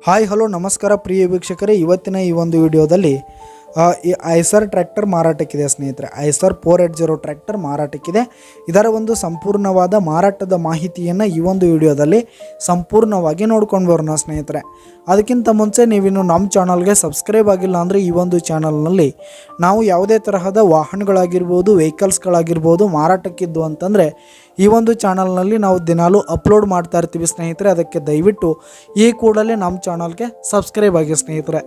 Hi hello ನಮಸ್ಕಾರ ಪ್ರಿಯ ವೀಕ್ಷಕರೇ, ಇವತ್ತಿನ ಈ ಒಂದು ವಿಡಿಯೋದಲ್ಲಿ ಈ ಐಸರ್ ಟ್ರ್ಯಾಕ್ಟರ್ ಮಾರಾಟಕ್ಕಿದೆ ಸ್ನೇಹಿತರೆ. ಐಸರ್ 480 ಟ್ರ್ಯಾಕ್ಟರ್ ಮಾರಾಟಕ್ಕಿದೆ. ಇದರ ಒಂದು ಸಂಪೂರ್ಣವಾದ ಮಾರಾಟದ ಮಾಹಿತಿಯನ್ನು ಈ ಒಂದು ವಿಡಿಯೋದಲ್ಲಿ ಸಂಪೂರ್ಣವಾಗಿ ನೋಡ್ಕೊಂಡು ಬರೋಣ ಸ್ನೇಹಿತರೆ. ಅದಕ್ಕಿಂತ ಮುಂಚೆ ನೀವಿನ್ನು ನಮ್ಮ ಚಾನಲ್ಗೆ ಸಬ್ಸ್ಕ್ರೈಬ್ ಆಗಿಲ್ಲ ಅಂದರೆ ಈ ಒಂದು ಚಾನಲ್ನಲ್ಲಿ ನಾವು ಯಾವುದೇ ತರಹದ ವಾಹನಗಳಾಗಿರ್ಬೋದು, ವೆಹಿಕಲ್ಸ್ಗಳಾಗಿರ್ಬೋದು ಮಾರಾಟಕ್ಕಿದ್ದು ಅಂತಂದರೆ ಈ ಒಂದು ಚಾನಲ್ನಲ್ಲಿ ನಾವು ದಿನಾಲೂ ಅಪ್ಲೋಡ್ ಮಾಡ್ತಾ ಇರ್ತೀವಿ ಸ್ನೇಹಿತರೆ. ಅದಕ್ಕೆ ದಯವಿಟ್ಟು ಈ ಕೂಡಲೇ ನಮ್ಮ ಚಾನಲ್ಗೆ ಸಬ್ಸ್ಕ್ರೈಬ್ ಆಗಿ ಸ್ನೇಹಿತರೆ.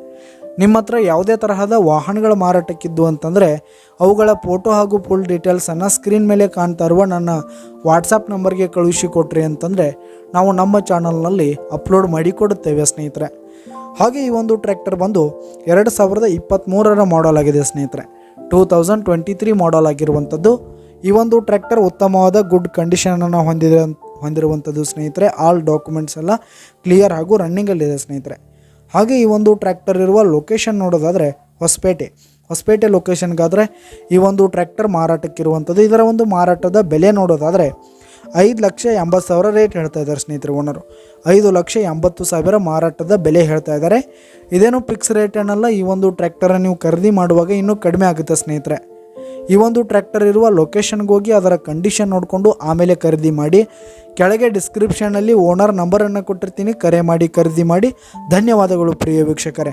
ನಿಮ್ಮ ಹತ್ರ ಯಾವುದೇ ತರಹದ ವಾಹನಗಳ ಮಾರಾಟಕ್ಕಿದ್ದು ಅಂತಂದರೆ ಅವುಗಳ ಫೋಟೋ ಹಾಗೂ ಫುಲ್ ಡೀಟೇಲ್ಸನ್ನು ಸ್ಕ್ರೀನ್ ಮೇಲೆ ಕಾಣ್ತಾ ಇರುವ ನನ್ನ ವಾಟ್ಸಪ್ ನಂಬರ್ಗೆ ಕಳುಹಿಸಿ ಕೊಟ್ರಿ ಅಂತಂದರೆ ನಾವು ನಮ್ಮ ಚಾನಲ್ನಲ್ಲಿ ಅಪ್ಲೋಡ್ ಮಾಡಿ ಕೊಡುತ್ತೇವೆ ಸ್ನೇಹಿತರೆ. ಹಾಗೆ ಈ ಒಂದು ಟ್ರ್ಯಾಕ್ಟರ್ ಬಂದು 2023 ಮಾಡಲ್ ಆಗಿದೆ ಸ್ನೇಹಿತರೆ. 2023 ಮಾಡಲ್ ಆಗಿರುವಂಥದ್ದು. ಈ ಒಂದು ಟ್ರ್ಯಾಕ್ಟರ್ ಉತ್ತಮವಾದ ಗುಡ್ ಕಂಡೀಷನನ್ನು ಹೊಂದಿರುವಂಥದ್ದು ಸ್ನೇಹಿತರೆ. ಆಲ್ ಡಾಕ್ಯುಮೆಂಟ್ಸ್ ಎಲ್ಲ ಕ್ಲಿಯರ್ ಹಾಗೂ ರನ್ನಿಂಗಲ್ಲಿದೆ ಸ್ನೇಹಿತರೆ. ಹಾಗೆ ಈ ಒಂದು ಟ್ರ್ಯಾಕ್ಟರ್ ಇರುವ ಲೊಕೇಶನ್ ನೋಡೋದಾದರೆ ಹೊಸಪೇಟೆ ಲೊಕೇಶನ್ಗಾದರೆ ಈ ಒಂದು ಟ್ರ್ಯಾಕ್ಟರ್ ಮಾರಾಟಕ್ಕಿರುವಂಥದ್ದು. ಇದರ ಒಂದು ಮಾರಾಟದ ಬೆಲೆ ನೋಡೋದಾದರೆ 5,80,000 ರೇಟ್ ಹೇಳ್ತಾ ಇದ್ದಾರೆ ಸ್ನೇಹಿತರೆ. ಓನರು 5,80,000 ಮಾರಾಟದ ಬೆಲೆ ಹೇಳ್ತಾ ಇದ್ದಾರೆ. ಇದೇನು ಫಿಕ್ಸ್ ರೇಟ್ ಏನಲ್ಲ. ಈ ಒಂದು ಟ್ರ್ಯಾಕ್ಟರನ್ನು ನೀವು ಖರೀದಿ ಮಾಡುವಾಗ ಇನ್ನೂ ಕಡಿಮೆ ಆಗುತ್ತೆ ಸ್ನೇಹಿತರೆ. ಈ ಒಂದು ಟ್ರ್ಯಾಕ್ಟರ್ ಇರುವ ಲೊಕೇಶನ್ಗೆ ಹೋಗಿ ಅದರ ಕಂಡೀಷನ್ ನೋಡಿಕೊಂಡು ಆಮೇಲೆ ಖರೀದಿ ಮಾಡಿ. ಕೆಳಗೆ ಡಿಸ್ಕ್ರಿಪ್ಷನಲ್ಲಿ ಓನರ್ ನಂಬರನ್ನು ಕೊಟ್ಟಿರ್ತೀನಿ, ಕರೆ ಮಾಡಿ ಖರೀದಿ ಮಾಡಿ. ಧನ್ಯವಾದಗಳು ಪ್ರಿಯ ವೀಕ್ಷಕರೇ.